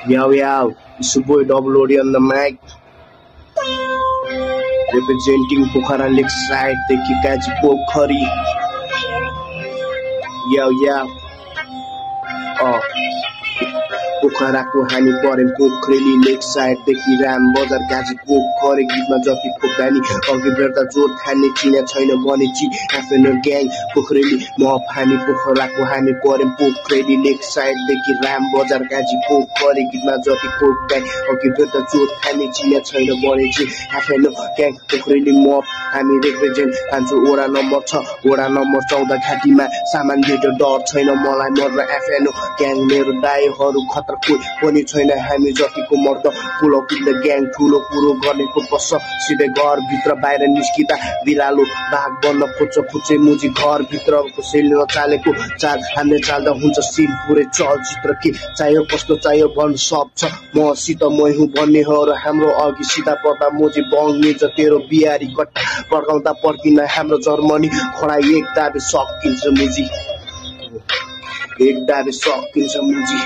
Yo, it's your boy Double OD on the mic. Representing Pokhara Lakeside, the Kikaji Pokhari. Yo. पोखराको हानी परे पोखरेली लेक साइडदेखि राम बजार गाजी पोखरे गीतमा जति पोखरानी अघि बढ्दा जोर खाने चिने छैन भने ची आफ्नो ग्याङ पोखरेली म फानी पोखराको हानी परे पोखरेली लेक साइडदेखि राम बजार गाजी पोखरे गीतमा जति पोखरानी अघि बढ्दा जोर खाने चिने छैन भने ची आफ्नो ग्याङ पोखरेली म हामी रिप्रेजेन्ट खान्छु ओडा नम्बर 6 ओडा नम्बर 14 घाटीमा सामान भेट्यो डर छैन मलाई मर्न आफ्नो ग्याङ मेरो दाइहरू खतरा कोही पनि छैन हामी जतिको मर्द पुलो किन्द ग्याङ ठुलो कुरो गर्नेको पस्छ सिधै घर भित्र बाहिर निस्किँदा बिरालो भाग बन्न खोज्छ फुच्चे मुजी घर भित्र कसैले नचालेको चाल हामीले चाल्दा हुन्छ सिन पुरै चलचित्र के चाहियो कस्तो चाहियो भन्न सक्छ मसित मै हुँ भन्ने हो र हाम्रो अघि सिधा पर्दा मोजी बङ्गिन्छ तेरो बिहारी कट्टा पड्काउँदा पर्किन हाम्रो जर्मनी खडा एक दाबे सकिन्छ मुजी एक दाबे सकिन्छ मुजी